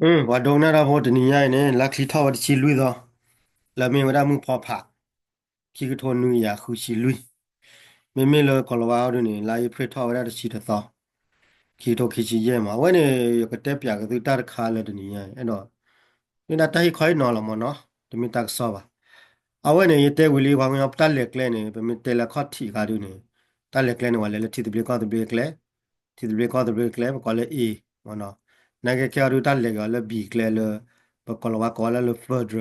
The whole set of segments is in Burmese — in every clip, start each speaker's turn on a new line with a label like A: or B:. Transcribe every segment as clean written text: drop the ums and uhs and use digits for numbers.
A: ว่าดงนาราพอตนี่ยายเนี่ยลักที่ท่อวัดชิลุยดอแล้วมีเวลามึงพอผักที่คือทนนุยอยากคือชิลุยไม่เลยก็ว่าเอาด้วยนี่ลายเพลทอเวลาชิดต่อคิดโอคิดชิเย่มาวันนี้ก็เต็บอยากก็ตัวตาคาเลยตนี่ยายไอ้เนาะนี่นาตาให้คอยนอนละมั้งเนาะจะมีตักสอบอ่ะเอาวันนี้ยเตวิลีวางยอบตาเล็กเลยเนี่ยเป็นมีเตละข้อที่การดูนี่ตาเล็กเลยเนี่ยวันเลยที่ตะเบียก็ตะเบียกเลยที่ตะเบียก็ตะเบียกเลยก็เลยอีมันเนาะนั่นก็แค่ดูตาเล็กก็เลยบีกเลยเลย ปกลว่าก็แล้วเฟอร์ด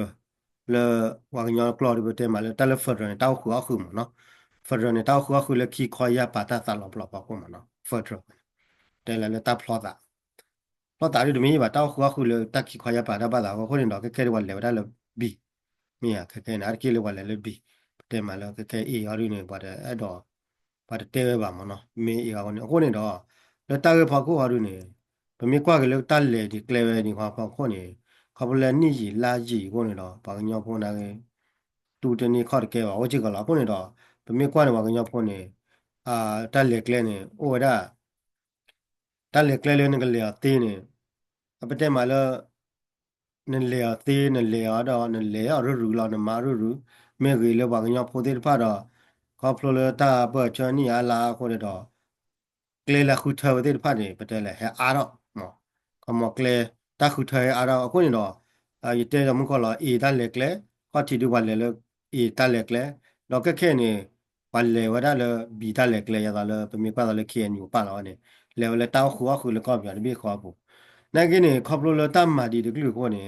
A: แล้ววางยอนกลอดไปเต็มมาแล้วแต่ละเฟอร์ดเนี่ยเต้าหัวคือมันเนาะเฟอร์ดเนี่ยเต้าหัวคือแล้วขี้คอยยาปาตาตาหลบหลบปากมันเนาะเฟอร์ดแต่ละตาพลอตอะพลอตอะที่ดูมีว่าเต้าหัวคือแล้วตาขี้คอยยาปาตาบ้าตาก็คนนี้ดอกแค่วันเดียวได้แล้วบีมีอะแค่นั้นกี่เลยวันแล้วบีเต็มมาแล้วแค่อีอารีเนี่ยว่าแต่ไอ้ดอกว่าแต่เต้บ้ามันเนาะมีอีกคนนี้ดอกแล้วตาก็พอกูอารีเนี่ยเป็นมีกว่ากันแล้วตาเลยที่เกลียวนี่ความพอคนนี้ เขาเป็นนี่จีลาจีพวกนี้ดอกบางอย่างพวกนั้นตูเจนี่ข้อเกี่ยวว่าจิกละพวกนี้ดอกเป็นมีกว่าในบางอย่างพวกนี้อ่าแต่เล็กเลยเนี่ยโอ้ได้แต่เล็กเลยเนี่ยก็เหลือตีเนี่ยเอาไปเต็มมาแล้วนั่นเหลือตีนั่นเหลือดอกนั่นเหลือรู้เราเนี่ยมารู้ไม่เคยเลยบางอย่างพวกที่พลาดดอกเขาพลเลยตาเปิดเชนี่อะไรคนเดียวดอกเกลือละคุเทอร์ที่พลาดเนี่ยไปเจอเลยให้อาร์ดเนาะเขาบอกเกลือตาคุเทอร์อาร์ดคนนี้ดอก ยเตจมันก็ละอีตันเล็กเลยก็ที่ดูวันเลยเลยอีตันเล็กเลยเราก็แค่นี้วันเลยว่าได้เลยบีตันเล็กเลยอย่างละเลยเป็นมีกว่าเลยเขียนอยู่ป่ะเราเนี่ยแล้วเลยเต้าหัวคือเลยก็อย่างนี้ขอบุนั่นก็เนี่ยขับรถเลยตั้มมาดีดึกลึกว่าเนี่ย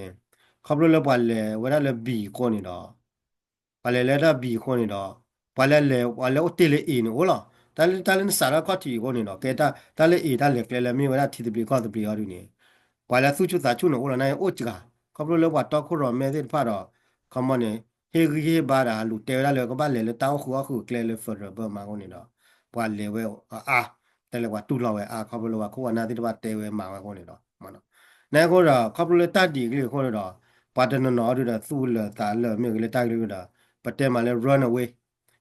A: ขับรถเลยวันเลยว่าได้เลยบีคนนี่ดอกวันเลยได้บีคนนี่ดอกวันเลยโอเตเลยอีนี่โอ้ล่ะแต่เลยสารก็ที่คนนี่ดอกแกแต่เลยอีตันเล็กเลยมีเวลาที่ตะบีก็ตะบีเอาดูเนี่ยวันละสู้ชุดสาชุนโอ้ล่ะนายโอ้จิกา เขาพูดเลยว่าตอคุรอมเมดิพาดอคอมมอนเนี่ยเฮบาราลูเตวดาเลยก็บ้านเลยเต้าหัวคือเกลเลยฟอร์เบอร์มาคนนี้ดอกว่าเลเวลแต่เลยว่าตุเราเขาพูดเลยว่าเขาว่านาที่ว่าเตวมาคนนี้ดอกมันนั่นก็ดอกเขาพูดเลยตัดดีกเลยคนนี้ดอกปัตตานนอดูดาสู้เลยตาเลยไม่ก็เลยตัดเลยดอกปัตตานมาเลย run away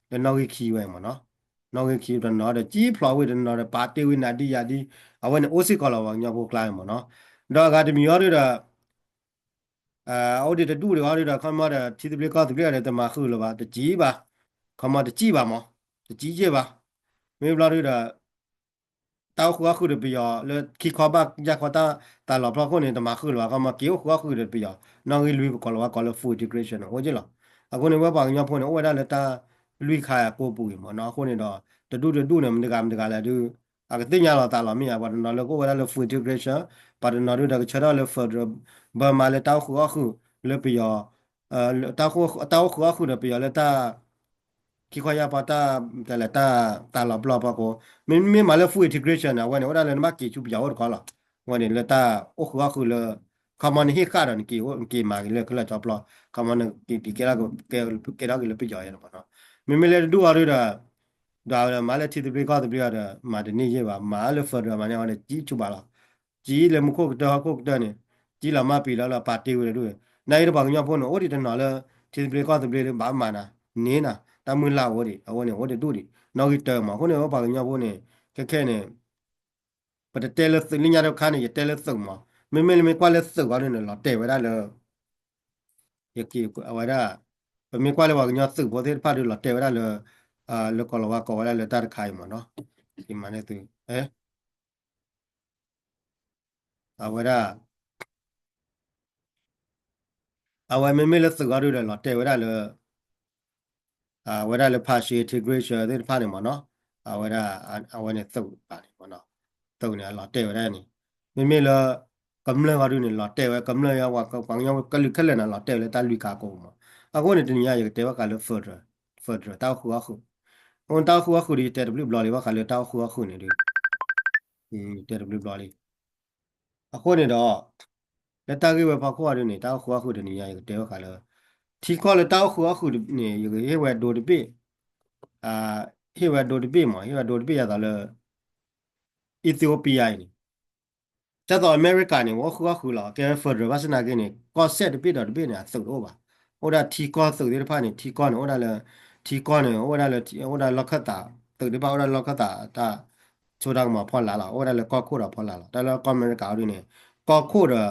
A: แล้วนอกขี้ไว้มันเนาะนอกขี้ดนอเดจีพลอยเวดนอเดปาเตวินาดียาดีเอาไว้ในโอซิคอลว่าเนี่ยพวกลายมันเนาะดอกการที่มีออดูดา အော်ဒီတူတွေအော်ဒီခမတဲ့တီတပလကတပလရတဲ့တမခုလပါတကြီးပါခမတကြီးပါမောတကြီးကြီးပါမေဘလာရတာတောက်ခွာခုရပြရလေခိခဘရခတာတာလပခုနေတမခုလပါခမကေခွာခုရပြရနော်ရီလူကလဝကလဖူဒီဂရေရှန်ဟိုကြလားအခုနေဝပါညဖုန်ဝဒါလက်တာလူခါရကိုပူမနော်ခုနေတော့တူနေမတကလည်းတူအကတိညာလာတာလာမရပါတော့လေကိုဝဒါလေဖူဒီဂရေရှန်ပါဒနော်ရတဲ့ချရလေဖဒဘာမလေတောက်ခွာခုလေပြရတောက်ခွာခုရပြရလက်တာ ki kwa ya pata ta la bla pa ko min ma le fu integration na wa ne wa le ma ki chu bia wa ko la wa ne le ta o khwa khu le common hi ka ran ki ma le kla cha bla common ki ke la ko ke la ki le pi ja ya pa no min le du wa ru da ma le ti de ka de bia da ma de ni ye ba ma le fa da ma ne wa ne ji chu ba la ji le mu ko da ne ji la ma pi la pa ti wi le du na yi ba nya pho no o di da na le ti de ka de bia ba ma na ni na ตามือลาวดิเอาเนี่ยโหเดดูดินอกิเตอร์มาคนเนี่ยว่าปากเงี้ยพวกเนี่ยแค่เนี่ยปะเตลสึลิญาเดคานี่เตลสึมาไม่กว่าเลสึว่าเนี่ยเราเตไว้ได้เลยยกี้เอาไว้ได้ไม่กว่าเลยว่าเงี้ยสึพอที่พาดูเราเตไว้ได้เลยแล้วก็เราว่าก็ไว้ได้เลยตาคายมาเนาะที่มันเนี่ยตัวเอาไว้ได้เอาไว้ไม่เลสึว่าดูเลยเราเตไว้ได้เลย ဝရလည်းဖာရှေ integration တဲ့ဖာနေမနော်ဝရဝရနဲ့သုတ်ပါတယ်မနော်သုတ်နေလာတဲ့ဝရနေမေလာကမ္လဝရနေလာတဲ့ဝကမ္လရဝကပန်းယောကလိခက်လည်းလာတဲ့လေတာလူကာကုန်မအခုနေတနည်းရတဲ့ဝကလည်း further တောက်ခုအခုon တောက်ခုအခုဒီတဲ့ w ဘလော်လေးဝကလည်းတောက်ခုအခုနေဒီတဲ့ w ဘလော်လေးအခုနေတော့လက်တာကြီးဝဖာခုရနေတောက်ခုအခုတနည်းရတဲ့ဝကလည်းทีคอเลยเต้าหัวคือเนี่ยอยู่เฮวโดดเป้อ่าเฮวโดดเป้มาเฮวโดดเป้ยาตาเลยอิธิโอเปียนี่จะต่ออเมริกาเนี่ยว่าคือหรอแกเฟิร์ดวัฒนาเกเนี่ยก็เซตเป้ดอดเป้เนี่ยสุดโอ้บ่ะโอ้ดาทีคอสุดที่ผ่านเนี่ยทีคอเนี่ยโอ้ดาเลยทีคอเนี่ยโอ้ดาล็อกตาตึกที่ป่าโอ้ดาล็อกตาตาโซดังมาพอละโอ้ดาเลยก็คู่ละพอละแต่แล้วก็อเมริกาด้วยเนี่ยก็คู่ละ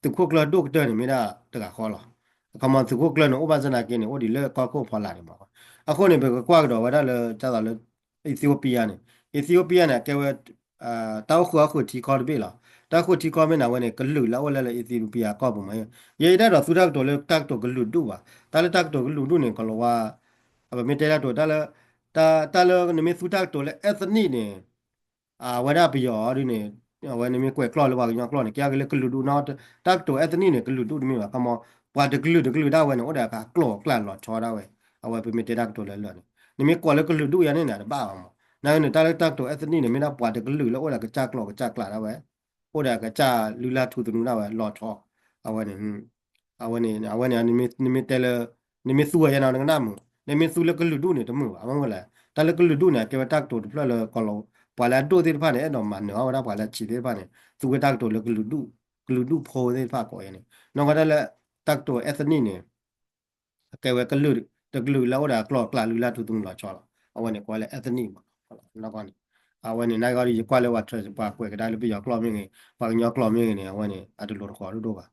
A: tu ko kla dok de ni mi da ta ka kho lo ka ma tu ko kla no ba zana ke ni o di le ka ko pha la ni ma a ko ni be ko kwa do wa da le cha da le Ethiopia ni Ethiopia na ke wa ta khu khu ti ko be la ta khu ti ko me na wa ni ka lu la o le le Ethiopia ko bu ma ye da do su da do le tak to ka lu du ba ta le tak to ka lu du ni ko lo wa a ba mi te da do ta le ta le ni mi su tak to le ethnic niဝရပယောဒီနေဝနေမကွယ်ကလော်လောပါကညကလော်နေကြကလေးကလူဒူနောက်တက်တိုအတနီနေကလူဒူဒီမီပါကမောပွားတကလူဒါဝဲနော်ဒါကကလော်ကလန်လော်ချော်ဒါဝဲအဝဲပမီတေတက်တိုလဲလော်နေမကွယ်လကလူဒူရနေနာဘာအောင်နိုင်နေတက်တက်တိုအတနီနေမနာပွားတကလူလောဒါကကြကလော်ကကြကလာဒါဝဲဟိုဒါကကြလူလာထူတူနာဝဲလော်ချော်အဝဲနေအဝဲနေနိမတဲလနိမစုရရနာငနာမနိမစုလကလူဒူနေတမှုအမငလာတလကလူဒူနေကေတက်တိုဖလလကလောပွာလာတိုတေဖာနေတော့မနော်ဝရပွာလာချီတေဖာနေသူကတက်တိုလကလူဒူဖိုတေဖာကိုရနေနော်ကတလည်းတက်တိုအက်သနီနေကေဝကလူတကလူလောဒါကလောကလာလူလာတူတူလာချောလာအဝနေကွာလေအက်သနီမှာဟုတ်လားနော်ကနေအဝနေနိုင်ကရီကွာလေဝတ်ထရပါကွယ်ကဒါလူပြရောကလောမင်းငယ်ပါညောကလောမင်းငယ်နေအဝနေအတူလို့ခေါ်လို့တော့ပါ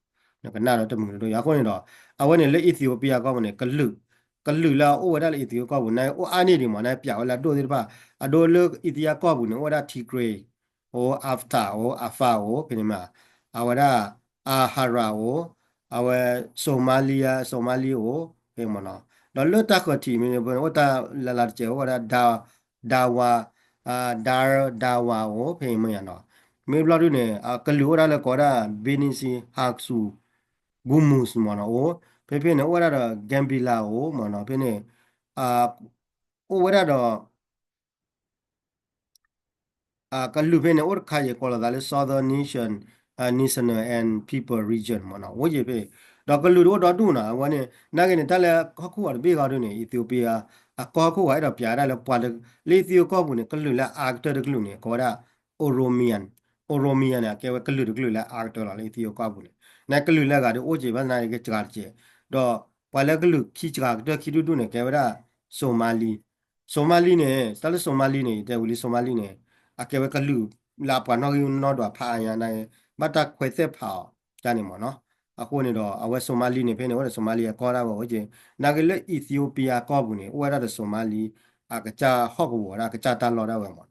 A: နော်ကနာတော့တမှုလို့ရခွင့်တော့အဝနေလေအီသီယိုပီးယားကောမနေကလူလာအိုဝဒါလေအီသီယိုကောဘူးနိုင်အိုအာနေဒီမနိုင်ပြောလာတို့ဒီပါအဒိုလအီသီယာကောဘူးနော်ဝဒါတီဂရေဟိုအာဖတာဟိုအာဖာဟိုပြနေမှာအဝဒါအာဟာရာဟိုအဝဲဆိုမာလီဟိုပြမနော်တော့လွတ်တက်ခတီမင်းဘဝတာလာချေဝဒါဒါဝါဒါဝါဟိုပြမရနော်မေဘလာဒူနေကလူဝဒါလေကောဒါဘီနီစီဟာဆူဂူမုစမနော်ဟိုဖေနေဝဒါဂမ်ဘီလာဟိုမနော်ဖေနေအာဟိုဝဒါkallu bene or khaye kola dale southern national and people region mona woje be da kallu do da du na wane nagene tale khakku ar be ga do ne Ethiopia a ko ko wa da pya da le pwa le Ethio ko bu ne kallu la actor de kallu ne ko da oromian na ke wa kallu de kallu la actor la le Ethio ko bu ne na kallu la ga do oje ba na ke jar je do pwa le kallu khi jar do khi du ne ke wa da somali ne tale somali ne de wuli somali ne a ke ka lu la pa no yu no do pha ya na ba ta khwe se pha ja ni mo no a ko ni do a we somali ni phe ni wa somali ko da bo je na ke le Ethiopia ko bu ni wa da somali a ka cha ho ko wa ka cha ta lo da wa mo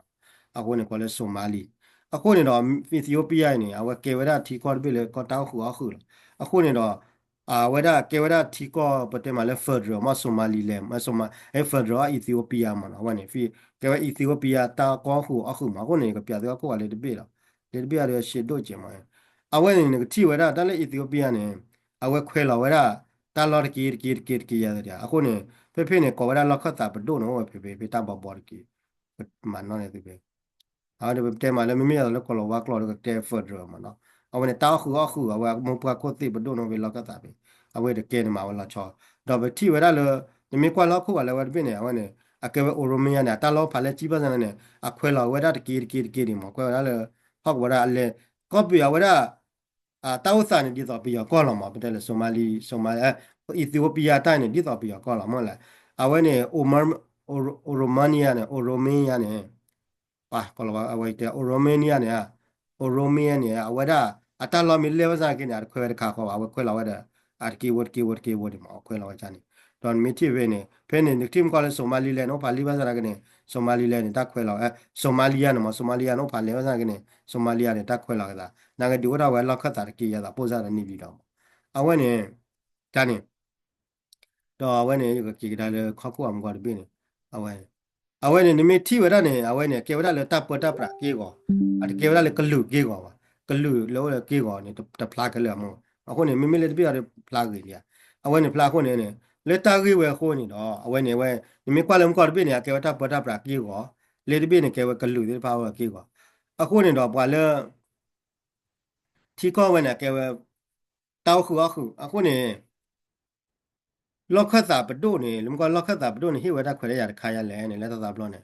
A: a ko ni ko le somali a ko ni do Ethiopia ni a we ke wa da thi ko be le ko ta khu a khu a ko ni doဝဒကေဝဒတီကောပတေမလဲဖက်ဒရယ်မဆိုမာလီလဲမဆိုမာဖက်ဒရယ်အီသီယိုပီးယားမနော်ဝနေဖီကေဝအီသီယိုပီးယားတာကောခုအခုမကိုနေကပြတဲ့ကိုကလေတပိတော့လေတပိရတဲ့ရှစ်တို့ကျင်မအဝဲနေကတီဝဒတလဲအီသီယိုပီးယားနေအဝဲခွဲလာဝဒတာလော်ကီရတဲ့အခုနေဖေနေကောဝဒလောက်ခတ်တာဘဒိုနော်ဖေတာဘော်ကီမနော်နေဒီအားတဲ့တဲမှာလည်းမမေ့ရတော့ကလောဝါကလောကတဲဖတ်ရမှာနော်အဝနဲ့တောက်ခုအခုအဝမပကိုတိဘဒုံနော်ဝေလောကတာပဲအဝဲတကဲနေမှာဝလာချောတော့ဘတိဝရလောနမေကွာလောက်ခုကလည်းဝတ်ပြနေအဝနဲ့အကဲအိုရိုမီယာနဲ့တာလောဖာလဲကြီးပါစနေအခွဲလောဝရတကီဒီမှာကွဲလာလေဟောက်ဝရအလဲကောပီယဝရတောက်ဆန်နေဒီတော့ပြီးကောလောမှာပတဲ့လေဆိုမာလီအီသီယိုပီးယားတိုင်းနေဒီတော့ပြီးကောလောမလားအဝဲနဲ့အိုရိုမာနီယာနဲ့အိုရိုမီယာနဲ့ပါကလောအဝိတဲအိုရိုမေနီယာနဲ့အိုရိုမီယာနဲ့အဝဒအတလောမီလေဝဇာကိနေခွဲရခါခေါ်အဝခွဲလောဝဒအာကီဝတ်မောခွဲလောချာနေဒွန်မီတီဝေနေဖဲနေနတီမ်ကောလေဆိုမာလီလဲနော်ပါလီဝဇာကနေဆိုမာလီလဲနေတက်ခွဲလောဆိုမာလီယာနော်ဆိုမာလီယာနော်ပါလေဝဇာကနေဆိုမာလီယာနဲ့တက်ခွဲလောကတာနာကဒီဝဒဝဲလောက်ခတ်တာကီရတာပို့စားတယ်နေပြီးတော့အဝဲနေဒါနေတော့အဝဲနေကီကဒါလေခေါက်ခုအမကွာတပြင်းနေအဝဲအဝဲနေနိမိတိဝရနေအဝဲနေကေဝရလေတပ်ပတပ်ပရာကေကောအတကေဝရလေကလူကေကောပါကလူလောလေကေကောနေတဖလာကလေမောအခုနေမိမိလေတပြရဖလာကေလျာအဝဲနေဖလာခုနေလေတာကေဝဲခုနေတော့အဝဲနေဝဲနိမိကွာလေမကောတပြနေကေဝတပ်ပတပ်ပရာကေကောလေတပြနေကေဝကလူဒီဖာဝကေကောအခုနေတော့ပွာလေတီကောဝဲနေကေဝတောက်ခုအခုနေလောက်ခတ်တာပဒိုနေလမကလောက်ခတ်တာပဒိုနေဟိဝဒခွဲရရခါရလဲနေလက်သာဘလောနေ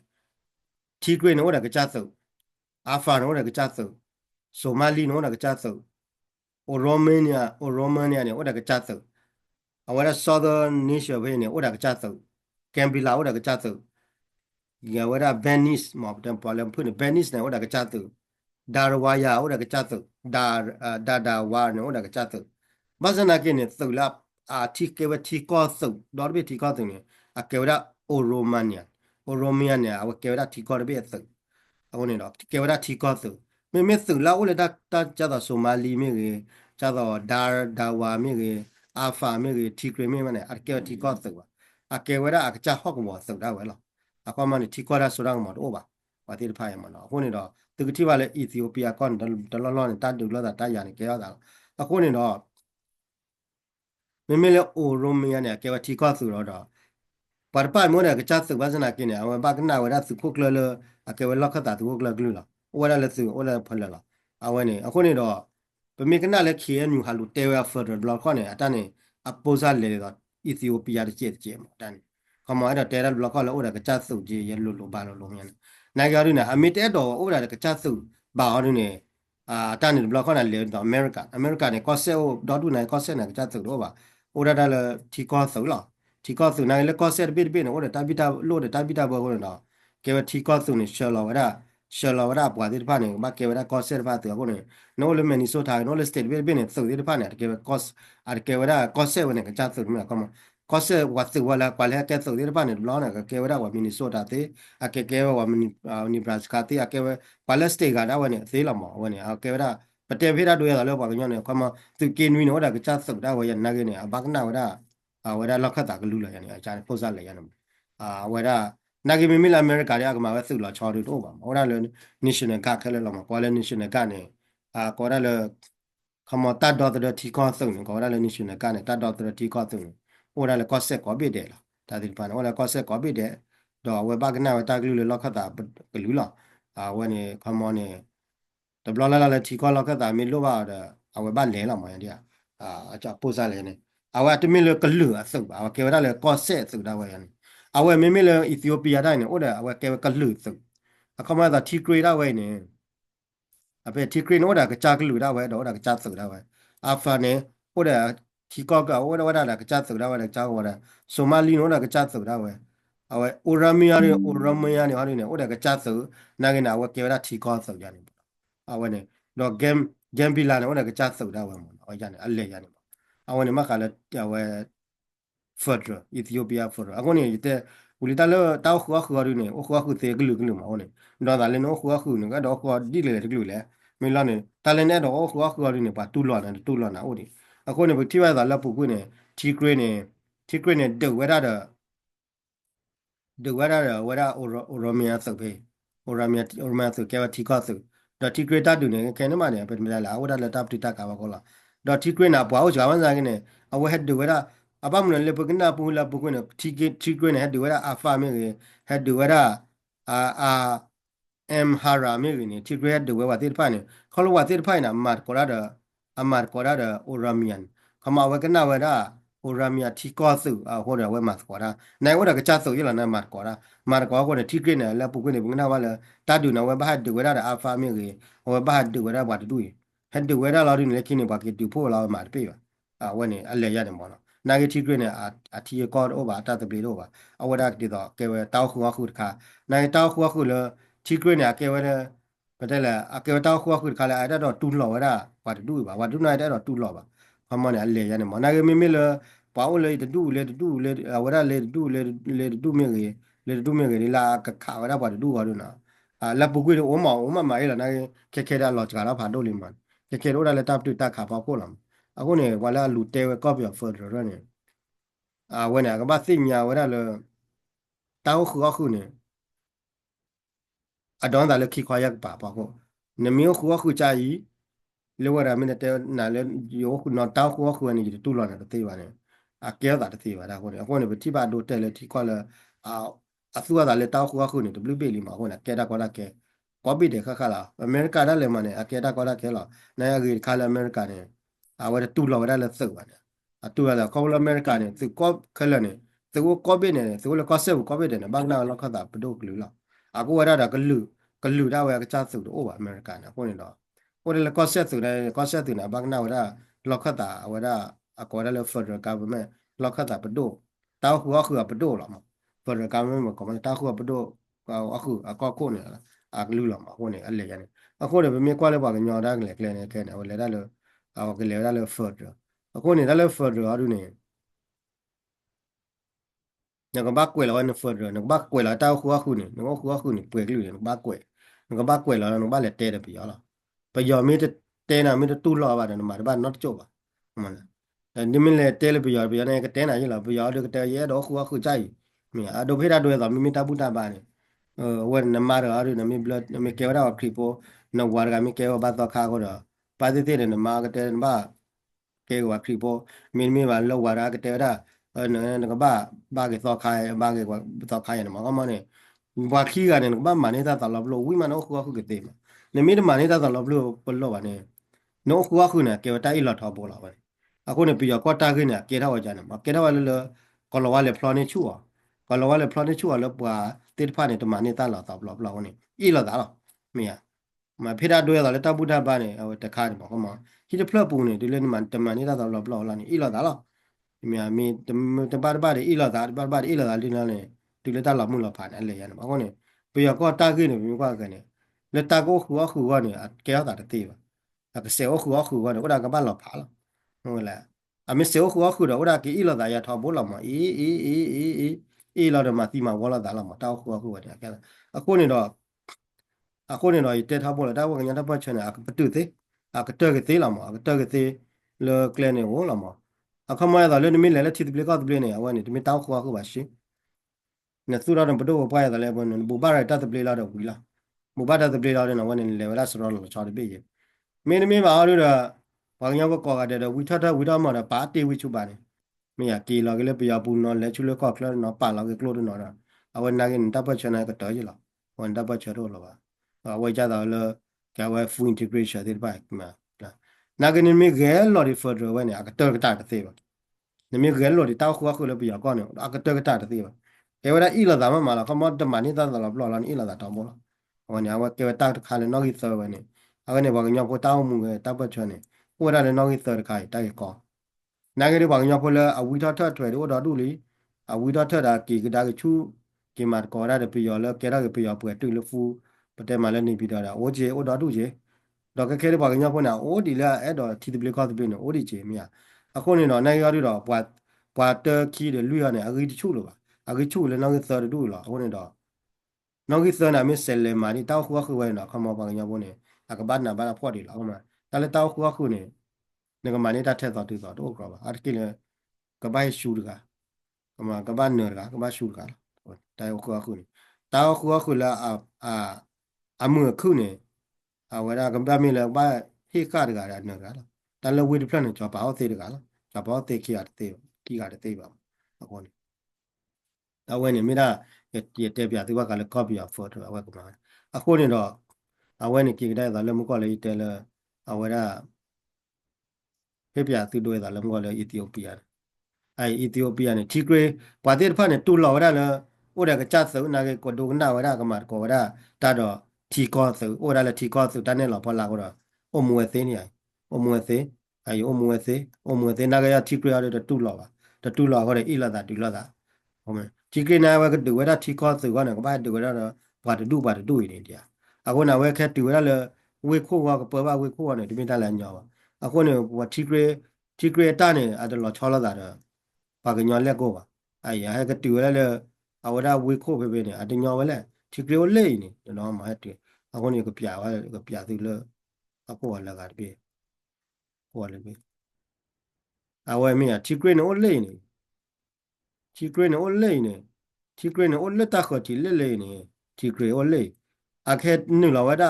A: တီဂရေနိုဒါကကြသုအာဖာနိုဒါကကြသုဆိုမာလီနိုဒါကကြသုအိုရိုမေးနီယာနေဒါကကြသုအဝရဆော်သန်နီရှဘဲနေဒါကကြသုကမ်ဘီလာဒါကကြသုရဝရဘန်နစ်မော်တမ်ပေါ်လမ်ဖွနေဘန်နစ်နေဒါကကြသု Darwaya ora ka cha tu Dadawa no ora ka cha tu Bazana ke ne tu la ti ke wa ti ko tu dor bi ti ko tu ne a ke wa Oromania ne a ke wa ti ko bi tu a ne no ke wa ti ko tu me tu la ora da cha da Somali me ge cha da Dawa me ge Alpha me ge ti kre me ne a ke wa ti ko tu a ke wa a ka cha ho ko mo tu da wa lo a ko ma ne ti ko da so da mo do ba wa ti pa ya mo no ho ne do တကတိပါလေအီသီယိုးပီးယားကွန်ဒလောလောနဲ့တတ်တူလောတာတရနေကြရတာအခုနေတော့မမေလေအိုရိုမီယာနဲ့ကေဝတီကောသူတော့ပါပါမိုးနဲ့ကချတ်စုဘာစနာကင်းနေအဝဘာကနာဝရစုခုကလလအကေဝလောက်ခတာသူကလကလူလာဝရလက်စုဝရဖလလာအဝနေအခုနေတော့ပမေကနာလေခီယနူဟာလူတေဝဖဒဘလောက်ခေါနေအတန်းနေအပိုဇာလေတော့အီသီယိုးပီးယားတဲ့ကျဲမှာတန်းခမအဲ့တော့တေရဘလောက်ခေါ်လို့ဝရကချတ်စုကြီးရလူလိုပါလို့မြန်နိုင်ကြရင်းအမီတဲတော့ဝရကချတ်စုဘာဟောင်းနေတန်းနေဘလောက်ခေါ်နေလေတော့အမေရိကနဲ့ကော့ဆက်ဒေါ်တူနိုင်ကော့ဆက်နဲ့ကချတ်စုတော့ပါဝရဒါလတီကောစုလားทีก็สุนัยแล้วก็เสร็จบิดบิดโอ้เดตาบิดาโลเดตาบิดาบอกว่าเนาะเกี่ยวกับทีก็สุนี่เชลล์ว่าปวดที่ผ่านเนี่ยมาเกี่ยวกับก็เสร็จผ่านตัวคนเนี่ยโน้ตเลยมินนิโซตาโน้ตเลยสเตทบิดบิดเนี่ยสุดที่ผ่านเนี่ยเกี่ยวกับก็เกี่ยวกับก็เสร็จวันเนี่ยก็จะสุดเนี่ยก็มาก็เสร็จวัดสุดว่าละกว่าแล้วแกสุดที่ผ่านเนี่ยร้อนเนี่ยก็เกี่ยวกับว่ามินนิโซตาที่เกี่ยวกับว่านิบราสกาที่เกี่ยวกับปาเลสไตน์กันวันเนี่ยที่ละหมอวันเนี่ยเกี่ยวกับประเทศที่เราดูอย่างเราบอกกันเนี่ยก็มาสุดกินวินโน้ตก็จะสุดได้วันอย่างนั้นเนี่ยบางน่าว่าဝရလောက်ခတ်တာကလူလာရနေအချာပို့စားလေရနေဝရနာဂီမီမီလာအမေရိကရကမှာပဲသူ့လာချော်တူတော့ပါဟောရလေ national ကခဲလဲလောက်မှာပေါ်လဲ national ကနေကောရလေခမတတ်တော့တဲ့တီကောသုံးကောရလေ national ကနေတတ်တော့တဲ့တီကောသုံးဟောရလေကောဆက်ကောပြတယ်လားဒါဒီပန်ဟောရကောဆက်ကောပြတယ်တော့ဝဘကနာဝတာကလူလောက်ခတ်တာကလူလာဝနေခမောနေတဘလလာတီကောလောက်ခတ်တာမီလို့ပါအဝဘလဲလောက်မှာရအချာပို့စားလေနေအဝတ်တမီလကလူအစုပ်အဝကေဝရလေကောဆက်စုဒါဝရန်အဝဲမမေလအီသီယိုးပီးယားတိုင်းနေဩဒါအဝဲကေဝကလူစုပ်အခမသာတီဂရီဒါဝဲနေအဖေတီဂရီနိုဒါကချာကလူဒါဝဲတော့ဒါကချာစုပ်ဒါဝဲအာဖာနေဩဒါတီကောကဩဒါဝဒါကချာစုပ်ဒါဝဲချာဝဒါဆိုမာလီနိုဒါကချာစုပ်ဒါဝဲအဝဲအိုရမီယာနေဟာနေဩဒါကချာစုပ်နာကနာဝဲကေဝရတီကောစုပ်ရနေအဝဲနေတော့ဂမ်ဘီလာနေဩဒါကချာစုပ်ဒါဝဲမောဩရနေအလဲရနေအဝနေမခါလဲဝဲဖဒရအီသီယိုးပီးယားဖဒရအခုနေတဲ့ဦးလီတလတောက်ခွာခွာရနေခွာခွသေကလူကလူမဟုတ်နေတော့ဒါလည်းနော်ခွာခွနေကတော့ခွာဒီလေတကလူလေမင်းလာနေတလည်းနဲ့တော့ခွာခွာရနေပါတူလွန်နေတူလွန်နာဟုတ်ဒီအခုနေတိဝဲသာလက်ပုကွနေတီဂရနေဒဝရတာဝရအိုရိုမီယာစုပ်ပဲအိုရိုမီယာစုပ်ကဲတီကောစုပ်တော့တီဂရတာတူနေခဲနေမနေပဲမလားဝရလက်တပ်တီတာကပါကောလားတော့တီဂရနာပွားဦးဂျာဝန်စားကနေအဝဟက်ဒဝရအပမနလေပကနာပူလာပုကွနေတီဂရနေဟက်ဒဝရအဖာမေဟက်ဒဝရအာအမ်ဟာရာမေနေတီဂရဒဝဝတိဖိုင်နေခေါလဝတိဖိုင်နာမတ်ကောရာဒအမတ်ကောရာဒအိုရမီယန်ခမဝကနာဝရအိုရမီယာတီကောစုဟိုရဝဲမတ်ကောရာနိုင်ဝရကချဆုရလနာမတ်ကောရာမတ်ကောကိုနေတီဂရနေလပုကွနေဘငနာဝလာတာဒူနဝဘဟတ်ဒဝရအဖာမေဟဝဘဟတ်ဒဝရဘာတူဟက်ဒဝရလာရင်းလေခိနေဘာကီတူဖိုလာမတ်ပေဝဲနေအလဲရတယ်မောနော်နာဂတီဂရနေအတီကောအိုဘာတာတပလီတော့ပါအဝဒကတီတော့ကေဝတောက်ခုအခုတခါနိုင်တောက်ခုအခုလတီဂရနေကေဝရပတဲလာအကေဝတောက်ခုအခုတခါလာအဲ့တော့တူလော်ရဘာတူပါဘာတူနိုင်တဲ့တော့တူလော်ပါဖမနေအလဲရတယ်မောနာဂမီမီလပါဝလေတူလေဝရလေတူမေကြီးလာကခါဝရဘာတူဟာလို့နော်လပုကွေတော့အမမအေးလာနိုင်ခဲတာလော်ကြတာဖာတော့လိမန်ခဲတော့လည်းတပ်တူတက်ခါပါဖို့လားအခုနေဝလာလူတဲဝကော့ပြဖော်ရနေဝဲနေကဘာသိညာဝရလတောက်ခုအခုနေအဒေါန်ဒါလခိခွာရက်ပါကိုနမျိုးခုချာကြီးလေဝရမင်းတဲနာလေယောခုနော်တောက်ခုအခုနေတူလောနေတေးပါနေကဲတာတေးပါဒါကိုနေအခုနေပတိပါဒိုတဲလေတီခွာလအသူကဒါလေတောက်ခုအခုနေ WP လီမှာဟိုနေကဲတာကောလာကဲကောပီတဲ့ခါလာအမေရိကဒါလည်းမနေအကဲတာကောလာကဲလာနိုင်ရီခါလာအမေရိကနေဝရတူလောရလည်းသုတ်ပါနေတူရတော့ကောလအမေရိကနေသူကောခလနေသူကောပီနေသူလည်းကောဆက်ကောပီတဲ့ဘာနာလောက်ခတာပဒုကလူလာအခုဝရတာကလူဒါဝဲကချသုတ်တော့အမေရိကန်ကိုနေတော့ဟိုလည်းကောဆက်သူလည်းကောဆက်သူနာဘာနာဝရလောက်ခတာဝရအကောရလည်း Federal Government လောက်ခတာပဒုတောက်ခုအခုပဒုလာမှာ Federal Government မှာကောမတောက်ခုပဒုအခုအကောခုနေကလူလာမှာဟိုနေအလဲရနေ အခုလည်းပဲမြေကွာလည်းပါကညော်တာကလည်းကလည်းနေကဲနေဟိုလေဒါလို့အော်ကလည်းဒါလို့ food အခုနေဒါလို့ food ရအောင်နေ nó có bác quậy là nó phượt rồi nó bác quậy là tao khua khu này nó khua khu này quậy cái gì nó bác quậy nó có bác quậy là nó bác lẹt tê được bây giờ mới được tê nào mới được tu lo vào nó mà bạn nó chụp mà nhưng mình lẹt tê là bây giờ này cái tê này như là bây giờ được cái tê đó khua khu chạy mình à đâu biết ra đuôi rồi mình ta bút ta bà này when nó mà rồi nó mình blood nó mình kéo ra creepo nó qua cái mình kéo bắt tao khá rồi bắt tê nó mà cái tê nó ba ke wa kripo min mi ba lo wa ra ke te ra ne ka ba ke so khai ba ke wa so khai ne ma ka ma ne wa khi ga ne ba ma ne ta ta lo wi ma no khu khu ke te ma ne mi de ma ne ta ta lo po lo ba ne no khu khu ne ke ta i lo tho bo la ba ako ne pi yo ko ta ke ne ke ta wa ja ne ma ke ta wa le ko lo wa le plo ne chu ko lo wa le plo ne chu lo pa te pha ne to ma ne ta lo ta lo ne i lo da lo mi ya มาเพดานด้วยเราเลยตั้งพุทธบ้านเนี่ยเอาแต่ข้าเนี่ยบอกเขามาที่จะเพลิดเพลินเนี่ยดูเล่นมันแต่มันนี่ถ้าเราเราเราเนี่ยอีหลอดาหรอมีแต่บ้านเนี่ยอีหลอดาบ้านอีหลอดาที่นั่นเนี่ยดูเล่นตาเรามุ่งเราผ่านอะไรอย่างเงี้ยบอกเขาเนี่ยไปอยากก็ตาขึ้นเนี่ยมีกว่ากันเนี่ยแล้วตาก็หัวเนี่ยแก้วตาตีว่ะแต่เสียวหัวเนี่ยก็ได้กับบ้านเราผ่านแล้วนั่นแหละอ่ะไม่เสียวหัวเดี๋ยวก็ได้กี่อีหลอดาอย่าทอบุเรามาอีเราเดี๋ยวมาตีมาวัวเราตาเรามาเต้าหัวเนี่ยแค่นั้นอ่ะคนเนี่ยดอก အခုနေတော့တက်ထားဖို့လားတာဝကညာတပတ်ချင်အကပတုသေးအကတက်သေးလာမအကတက်သေးလေကလနေဝလာမအခမရတာလည်းနမင်းလည်းထိတပလကတပလနေအဝနေတမတောက်ခွာခုပါရှိနေသူရတော့ဘဒိုပွားရတယ်လည်းဘနဘူဘာရတတပလလာတော့ဝီလာဘူဘာတတပလလာတော့ဝနေလေဝလာစရောချော်တပြေမင်းမင်းပါအားလို့ဘာညာဘကောကတဲ့ဝီထထဝီတော်မှာပါတေဝီချုပါနေမင်းကကေလာကလေးပြပူနော်လက်ချူလကောကလနော်ပါလာကကလို့နော်အဝနာကင်တပတ်ချင်ကတော့ရလာဝန်တပတ်ချတော့လာပါဝေကြတော့လေကဝဲ full integration တဲ့ပါမှာနာကနေမီဂဲလော်ဒီဖော်ဒရဝဲနေအကတော်ကတာတဲ့ပါနမီဂဲလော်ဒီတောက်ခွာခွလို့ပြရကောနေအကတော်ကတာတဲ့ပါကေဝရအီလာဒါမလာကမတ်တမနီတာလာဘလော်လာအီလာဒါတောင်းဘောဟောညာဝကေဝတာခါလေနော်ဟီဆောဝဲနေအခုနေဘာကညောကိုတောင်းမှုကတပ်ပတ်ချွနေဟိုရလေနော်ဟီဆောခိုင်တိုက်ကောနာဂရီဘာကညောဖိုလေအဝီထထထွဲတော့တော်တူလီအဝီထထတာကီကဒါကချူကီမာကောရတဲ့ပြရလေကေရကပြရပွဲတူလဖူပတဲမှာလည်းနေပြီးတော့အိုဂျေအိုတော်တူဂျေတော့ကခဲတဲ့ဘာကညဖွင့်တာအိုဒီလာအဲ့တော့တီတပလကောတပင်းအိုဒီဂျေမြအခုနေတော့နိုင်ရတော့ပွာတခီတဲ့လူရနေအဂီတချို့လို့ပါအဂီချို့လည်းနောက်ကသရတူလို့အခုနေတော့နောက်ကသနာမစ်ဆယ်လေမာနီတောက်ခုခုဝဲတော့ခမောဘာကညဖွင့်နေအကဘတ်နာဘာဖော်ဒီလောက်မှာဒါလည်းတောက်ခုခုနေငကမာနေတာထက်တော့တူတော့တော့ကောပါအတကိလေကပိုင်ရှူတကကဘာနရကဘာရှူတကတိုင်ခုခုနေတောက်ခုခုလာအမှုခုနေအဝရကံပမီလဘာဟိကရကရနရလာတလဝိဒဖလန်ချဘာအသေးတကလားချဘာအသေးခိရတဲ့ခိကတဲ့ပါအခုနေအဝဲနေမိတာရတဲ့ပြသူကလည်း copy of photo အဝဲကမှာအခုနေတော့အဝဲနေကိကတဲ့ဒါလည်းမကောလည်းတဲလအဝရဖေပြသူတို့ဒါလည်းမကောလည်းအီသီယိုးပီးယာအီသီယိုးပီးယာနေတီဂရေဘာတဲ့ဖာနေတူလော်ရလားဥဒကချတ်စုနာကေကိုဒုကနာဝရကမတ်ကိုဝရတာတော့တီကောစုဥဒလည်းတီကောစုတန်းနေလော်ဖလာကတော့အမွေသေးနေအမွေသေးအမွေသေးနာကေတီဂရေရတဲ့တူလော်ပါတူလော်ခေါ်တဲ့အီလာတာတူလော်တာဟုတ်မယ်တီဂရေနာဝကဒုဝရတီကောစုကနေကဘာဒုဝရတော့ဘာတူရနေတရားအခုနာဝဲခဲတူရလည်းဝေခိုးကပေါ်ပါဝေခိုးကနေဒီမိတလည်းညောအခုနေဝတီဂရေတာနေအဲ့တော့ချောလာတာတော့ဘာကညောလက်ကိုပါအဲ့ကတူရလည်းအဝရဝေခိုးပဲနေအတညောပဲလေတီဂရေလေးနေတော့မှတဲ့အခုနေကပြာကပြာသူလို့အခုကလည်းကတည်းကဟိုလည်းပဲအဝဲမင်းတီဂရေနိုလေးနေတီဂရေနိုလေးနေတီဂရေနိုလက်တာခတိလေးနေတီဂရေလေးအခက်နုလာဝဒ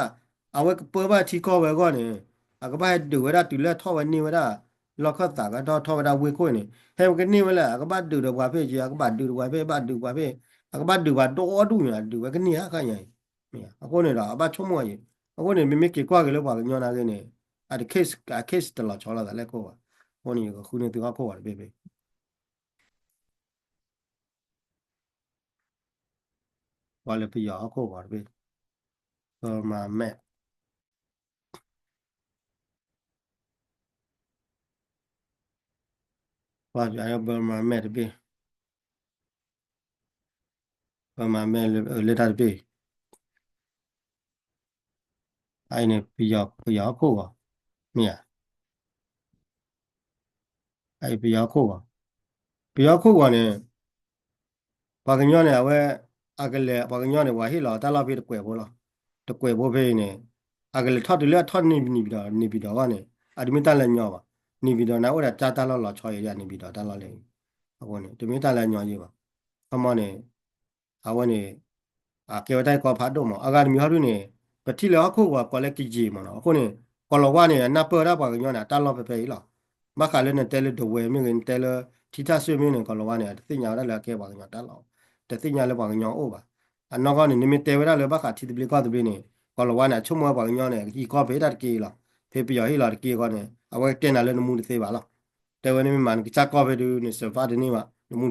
A: အဝဲပေါ်ပါတီကောပဲကောနေအကဘာဒူဝဒတူလက်ထောဝနေဝဒလောက်ခတာကတော့ထောဝဒဝေခိုးနေဟဲကနေဝလာအကဘာဒူတော့ဘာဖေးကြီးအကဘာဒူဘာဖေးဘာဒူဘာဖေးအကဘာဒူဘာတော့ဒူညာဒူဝကနေရခိုင်ရင်အခုနေတော့အဘချုံမွေအခုနေမိမိကေကွာကလေးပါကညောနာကနေအဲ့ဒီ case တလာချောလာတယ်လက်ကိုပါဟိုနေကခုနေသူကခိုးပါတယ်ဘေဘာလဲပြရခိုးပါတယ်ဘေမာမဲဘာကြရဘမာမဲဘေဘမာမဲလက်တာဘေ ai này bây giờ khô à nè ai bây giờ khô à nè bà cái nhỏ này à vậy à cái lẹ bà cái nhỏ này vậy hi là ta lao về được quẹo lo được quẹo bố về nè à cái lẹ thoát được lẹ thoát ni bị đó này à đi mình ta lên nhỏ mà ni bị đó nào ở cha ta lao chơi ya ni bị đó ta lao lên à vậy nè đi mình ta lên nhỏ gì mà không nè à vậy nè à cái vậy có phát đồ mà à cái mi haru nè cái thi lẹ khô qua lại cái gì mà nó cô nè còn là vậy nè nắp bờ ra bà cái nhỏ này ta lao về về lo mà khá lên nè tele đồ về mình tele thì ta suy mình nè còn là vậy nè thì nhà đó là cái bà cái nhỏ ta laoแต่ที่ยาเลยบอกยองโอ้บ่ะอันนอกก็นี่มีเตวได้เลยบ่ค่ะที่ตะบลิก็ตะบลินี่ก็ละวันน่ะชุ่มว่าบอกยองเนี่ยอีก็ไปได้กี่ล่ะเทปยอให้ล่ะกี่ก็เนี่ยเอาไว้เต้นอะไรนมูนเตบ่ล่ะแต่วันนี้มันจักก็ไปดูนี่เสฟาดนี่ว่านมูน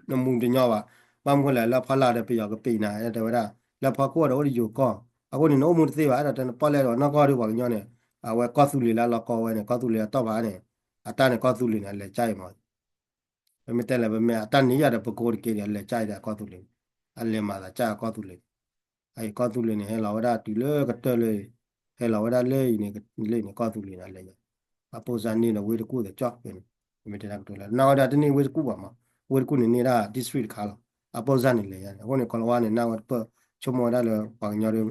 A: นมูนยอว่ะบางคนแหละแล้วพอลาได้ไปยอก็ปีน่ะแต่ว่าแล้วพอก็ได้อยู่ก็เอาคนนี่โนมูนเตบ่แต่พอแล้วนอกก็ดูบอกยองเนี่ยเอาไว้ก็สุริแล้วก็ไว้เนี่ยก็สุริต่อบ่เนี่ยอาตาเนี่ยก็สุริเนี่ยเลยใจมั้ยไม่แต่ละไม่อาตานี่ยาได้ปกติเกลียเลยใจได้ก็สุริalle mala cha ko tu le ai ko tu le ne he la wada tu le ka te le he la wada le ni le ni ko tu le na le ya apo san ni no we ku de chok pe ni me te na tu la na wada te ni we ku ba ma we ku ni da district kha la apo san ni le ya ko ni ko wa ni na wa pe cho mo da le pa nyo de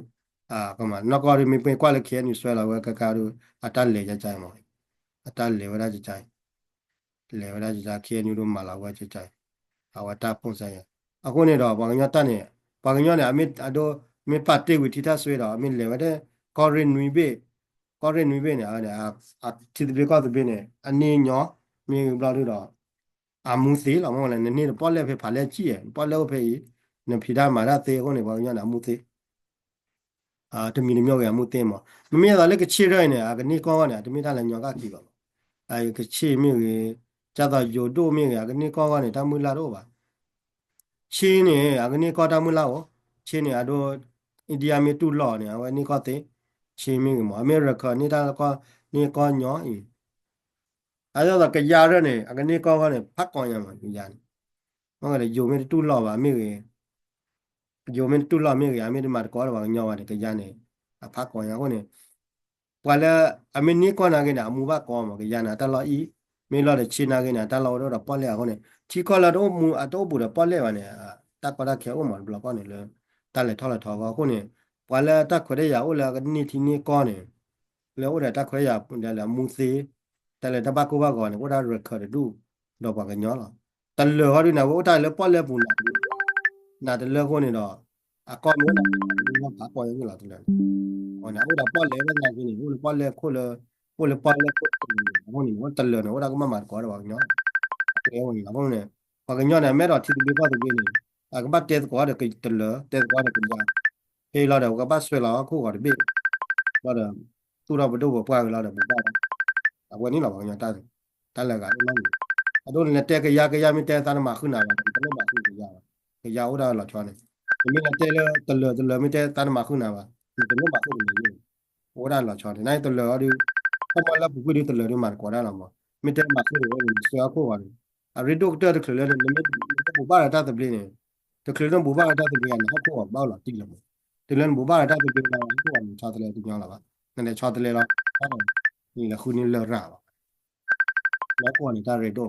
A: ko ma no ko ri mi pe kwa le khe ni swe la we ka ru ata le ja cha mo ata le wada ja cha le wada ja khe ni ru ma la wa cha cha awata ponsa ya ako ne do ba nya ta ne ba nya ne amit ado me patte wi thita swe do amit le wa de korin nui be ne a ti de ko de be ne ani nyo mi bla do do a mu se la mo le ne po le phe pha le chi ye po le phe yi ne phida ma ra te ko ne ba nya na mu se a de mi ne myo ya mu te mo me ya le ke chi re ne a ke ni ko ne de mi ta le nyo ka ki ba ai ke chi mi ge cha da yo do mi ga ke ni ko ne ta mu la do baချင်းနေအခုကောတာမလားချင်းနေအတော့အိန္ဒိယမြေတူလော်နေအဝနေကောတဲ့ချင်းမင်းမအမေရိကန်နေတာကောနေကောညောအဲဒါကကြာရနေအခုကောကနေဖတ်ကောင်းရမှာကြာနေဟုတ်ကဲ့ယုံမြေတူလော်ပါအမေကြီးယုံမြေတူလော်မြေကြီးအမေဒီမှာကောတော့ညောပါတယ်ကြာနေအဖတ်ကောင်းရကောနေပွာလဲအမေနေကောနာကနေအမှုဘကောမှာကြာနာတလော်ဤမေလော်တဲ့ချင်းနာကနေတလော်တော့ပွာလဲကောနေချီကောလာတော့မူအတော့ဘူးတော့ပွာလဲပါနေတက်ပါတော့ခဲဦးမှာဘလောကောနေလေတက်လေထောက်လေထောက်ကောခုနေပွာလဲတက်ခွဲရဦးလာကနေ့တီနေကောနေလေဦးတဲ့တက်ခွဲရတယ်လေမူစီတယ်လေတပတ်ကိုဘကောနေဦးတာရခရဒူတော့ပါကညောလာတလေဟောဒီနာဦးတာလေပွာလဲပူနာတလေခုနေတော့အကောမနာဘာပေါ်ရင်လာတယ်လေဟောနာဦးတာပွာလဲပဲနာကြီးနေဦးပွာလဲခုလေဦးလေပွာလဲခုဟောနေဦးတလေနော်ဦးတာကမမကောတော့ပါညောတဲဝင်လာဘုံနဲ့ဘာကညောနဲ့မဲတော့တီတူလေးပါတယ်ပြင်းနေကပတ်တဲကွာတဲ့ကိတလတဲကွာတဲ့ကွာဟေးလာတော့ကပတ်ဆွဲလာခုကတပိလာတော့သူတော့ဘတို့ဘပွားလာတော့ဘပါအဝဲနေလာဘာညတာတလည်းကလည်းအတို့လည်းတဲကရမတဲသားမှာခုနာပါတယ်တလည်းမှာခုရပါရဦးတော့လာချောနေဒီနေ့တဲလေတလမတဲသားမှာခုနာပါဒီတလည်းမှာခုနေနေဟိုဒါလာချောနေနိုင်တလည်းအဒီကမလာဘူးဒီတလည်းမှာကွာလာမှာမတဲမှာခုနေဆွဲခုပါတယ်အရီဒိုကတာကလည်းနမဘူပါတာတပလင်းနေတကယ်တော့ဘူပါတာတပလင်းကဟောပေါ့လာတိလမတလန်ဘူပါတာတပလင်းကဟောချာတလေတူညလာပါနည်းနည်းချာတလေလားဟောဒီလခုနေလရပါလောက်ကောနေတာရီဒို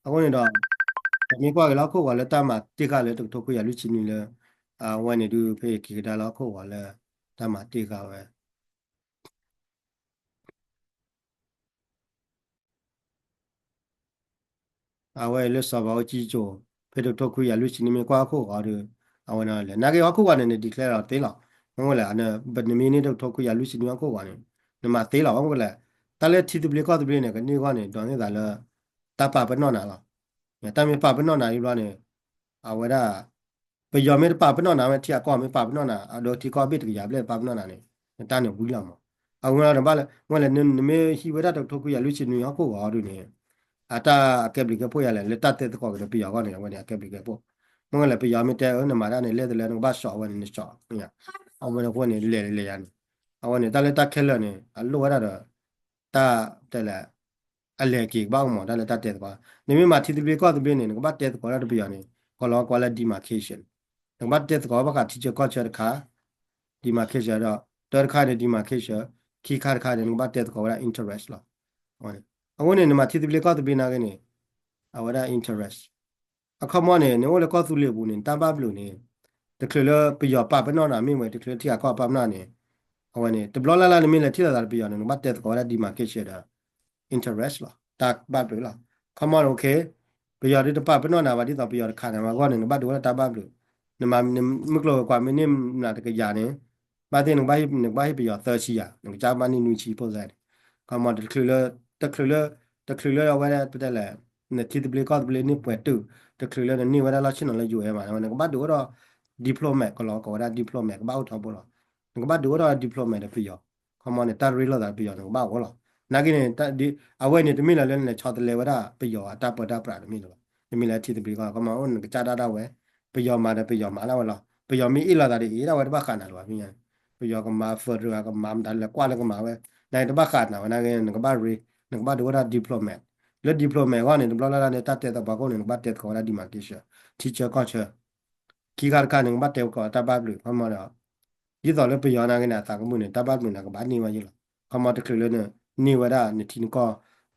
A: အခုနေတော့ဒီကွာကလောက်ခုကလည်းတမတိကလည်းထုတ်ခွရလူချင်းနေလဲဝိုင်းနေတူဖေးခိတာလောက်ခုကလည်းတမတိကပဲဝဲလက်စောဘောကြီးချိုဖေးထုတ်ခွရလူချင်းနေကွာခုကလည်းအဝနာလေနာကေခုကလည်းဒီကလဲတော့သေးလောက်ဟုတ်လားအဲ့ဘယ်နမီနေထုတ်ခွရလူချင်းနေခုကလည်းဒီမှာသေးလောက်ဟုတ်လားတလည်းတီတပလကတပလနေကနေကနေတော့နေတာလဲတပပနော်နာလားတမပပနော်နာယူလာနေအဝဲဒါပယောမေပပနော်နာမတီအကောမေပပနော်နာအဒိုတီကောဘစ်ကရပလက်ပပနော်နာနေတန်းနေဘူးလာမအဝဲတော့ဘာလဲငွေလည်းနမေဟီဝဲဒါထုတ်ခွရလူချင်းနေခုကတို့နေအတာကက်ဘလီကပို့ရလဲလက်တတဲ့ကောကပြရကောနေဝဲနေကက်ဘလီကပို့မငလည်းပယောမေတဲနမရနေလဲတယ်လဲဘာရှော့ဝဲနေရှော့ညအဝဲတော့နေလဲရနေအဝဲနေတလည်းတခဲလဲနေအလိုရတော့တာတဲ့လဲအလဲကြီးဘောင်းမော်တလည်းတတဲ့ပါနေမတီတီကောတပြင်းနေကဘာတဲ့ကောရတပြရနေကောလောကွာလက်ဒီမာကေရှင်းနံပါတ်1ကောဘကတီချာကောချာခါဒီမာကေရှာတော့ တော်ခါနေဒီမှာခေရှခီခါခါနေဘာတက်ကောရ interest လားဟုတ်တယ်အခုနေမှာတိတိပလေကောတပိနာကနေအဝရ interest အခမနေနေဝလေကောသူလေဘူးနေတဘဘလူနေတကလပယောပပနောနာမိမွေတကလတိအကောပမနာနေဟိုနေတဘလလာနေမိလေတိလာတာပယောနေဘာတက်ကောရဒီမှာခေရှတာ interest လားတာဘဘလူလားခမโอเคပယောဒီတပပနောနာဘာဒီတော့ပယောခါနေမှာကောနေဘာဒူရတဘဘလူနမမကလောကွာမင်းနာတကရနေဘာတဲ့နဘာပယောသရှိရနကြမနီနူချီပို့စားခမတကလတကလရဝရပတလေနေတိတပလေကောတပလေနေပွေတူတကလနေဝရလာချင်းလည်းယူရမှာနဘာဒူရ diplomat ကလောကောရ diplomat ဘာဦးထောက်ပေါ်လားနဘာဒူရ diplomat ပယောခမနေတာရီလာတာပယောနဘာဝလားနာကိနေဒီအဝဲနေတမိလာလဲနေ6တလေဝရပယောအတပဒပရာတမိလောတမိလာတိတပလေကောကမအောင်ကြတာတာဝဲပယောမာတယ်ပယောမာလာဝလားပယောမီအလာတာဒီအဲ့ဒါဝဲတပတ်ခါနာလောမြင်ပယောကမာဖရကမာမတလည်းကွာလည်းကမာဝဲနိုင်တပတ်ခါနာဝနာကိနေကဘာရီနကဘာဒူရ diplomat လေ diplomat ကနေဘလာလာနေတတ်တဲ့ဘာကောနေဘာတက်ကောရဒီမာကေရှ teacher culture ခီကာခါနေဘာတက်ကောတပတ်ဘလူဖမတော့ဒီတော့လည်းပယောနာကိနေတာကမှုနေတပတ်ဘလူနာကဘာနေမကြီးလားဖမတကလေးနေနေဝရနေတင်ကော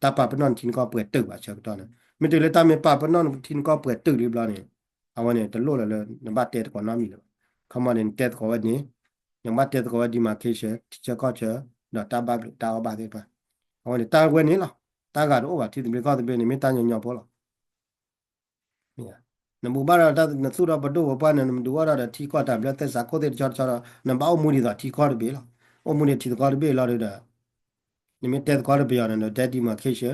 A: တပပနန်တင်ကောပွေတုတ်ပါချက်တော့နေမတလေတမေပပနန်တင်ကောပွေတုတ်ဒီဘလာနေအဝနေတလို့လည်းနဘာတက်ကောနာမီလို့ခမနေတက်ကောဝနေနဘာတက်ကောဒီမာကေရှ teacher culture တော့တပတ်ဘလူတာဝပါသေးပါအဝနေတာဝဲနေလားတာကတော့ဘာတိတိကောတပေနေမတညညောပေါ်လားနမူဘာရတာနသူရဘဒိုဘာနနမဒူဝရတာတီကောတာဘလက်သက်စာကိုတဲ့ချာချာနဘာအမှုရီတာတီကောတပေလားအမှုရီတီကောတပေလားရတာနိမတက်ကောတပေရနော်တက်ဒီမာခေရှ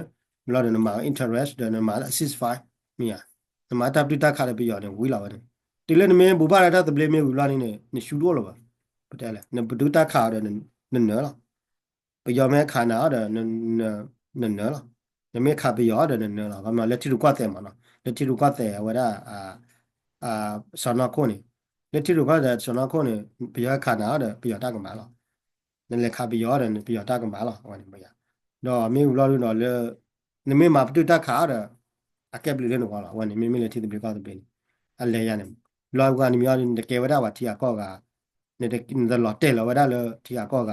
A: ဘလာနမ interest နမ assist file မြာနမတပ်တခါရပေရတယ်ဝီလာပါတယ်ဒီလည်းနမဘူဘာရတာတပလေမေဝီလာနေနေရှူတော့လောပါပတဲလေနဘဒူတခါရနနော်လားပယောမဲခါနာရနနော်လားနမေခါပယောရနနော်လားဘာမှလက်တီလူကွတ်တယ်မနော်လက်တီလူကွတ်တယ်ဝရအာဆနာကိုနေလက်တီလူကွတ်တယ်ဆနာကိုနေပယောခါနာရပယောတကမာလားနလေခါပယောရနပယောတကမာလားဟောနေမရတော့မေဝလာလို့တော့လေနမေမှာပတူတခါရအကက်ပလီလည်းနော်လားဟောနေမေမေလက်တီတပလီကောတပင်းအလဲရနေလောကနေမြောင်းတကယ်ဝရဝတီကောကနေတဲ့လော်တဲလောဝရလတီကောက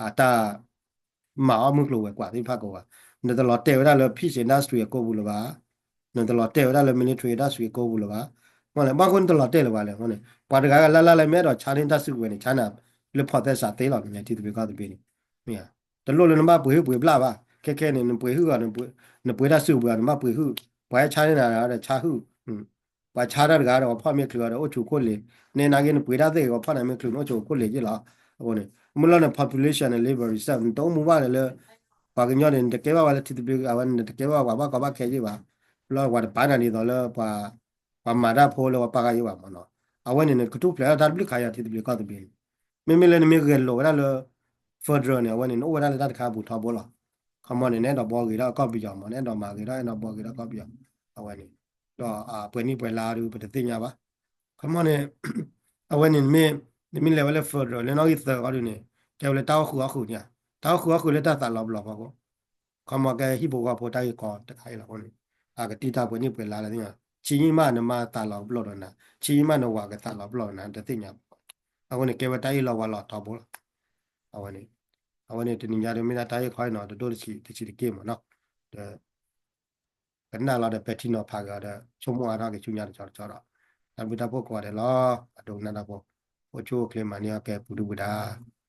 A: အာတာမာအမှုကလောဝဲกว่าဒီဖတ်ကောနေတဲ့လော်တဲဝရလဖိစင်ဒါစထရီကိုဘူးလောပါနေတဲ့လော်တဲဝရလမီလီထရီဒါစထရီကိုဘူးလောပါဟောလေဘာကွန်းတလော်တဲလောပါလေဟောနေပါတကာကလာလာလဲမဲတော့ချာရင်တဆုဝင်နေချာနာလဖော်သက်စာသေးလောနေတီတပီကောတပင်းမြင်တလို့လည်းနမပွေပွေပလာပါခဲနေပွေဟုကနေပွေဒါဆုပွေနမပွေဟုဘွားချာနေတာတဲ့ချာဟုဘာချာရကတော့ဖော်မြကလောတော့အချုကိုလေနေနာကင်းပွေဒါတဲ့ကိုဖော်နိုင်မကလို့အချုကိုလေကြီးလားဟိုနေမလို့နဲ့ population နဲ့ labor reserve တော့မူပါလေပါကညောတဲ့တကယ်ပါလေတိတိအဝန်တကယ်ပါကဘာခဲကြီးပါလောကဘာနာနေတော့လေပါမာရဖိုးလောပါကရပါမနော်အဝန်နေကတုပလာတာဘလခါရတိတိကတ်ဘီမင်းမလည်းမင်းကလောရလော federal နဲ့အဝန်နေဝရလည်းတတ်ခါဘူးထားဘောလားခမနေနဲ့တော့ဘောကြီးတော့ကောက်ပြကြမှာနဲ့တော့မာကြီးတော့တော့ဘောကြီးတော့ကောက်ပြအဝန်နေတော့ပွဲနိပွဲလာတို့ပတသိညာပါခမနေအဝန်နေမင်းလည်းလည်း federal လည်းတော့ဤသကောနေကျော်လည်းတောက်ခုအခုညာတောက်ခုလည်းတတ်တာလောက်လောက်ပါကောခမကဲဟိဘောကပေါ်တိုင်းကောတခိုင်လာကောနေကတိတာပွဲနိပွဲလာလည်းညာချီမနမတာလောက်ဘလော့တော့နာချီမနဝကတာလောက်ဘလော့နာတသိညာအဝန်နေကေဝတိုင်းလောက်ဝါလောက်တော့ဘောအဝန်နေတနင်္ဂနွေမင်းတိုင်းခိုင်းတော့တို့တချီကေမနော်ကနလာတဲ့ပက်တီနော်ဖာကတဲ့ချုံမအားကချူညာကြောတော့အဘိတာဖို့ကွာတယ်လားအတုံနာတော့ဟိုချိုကလေမနီယာကဲပူဒူဒါ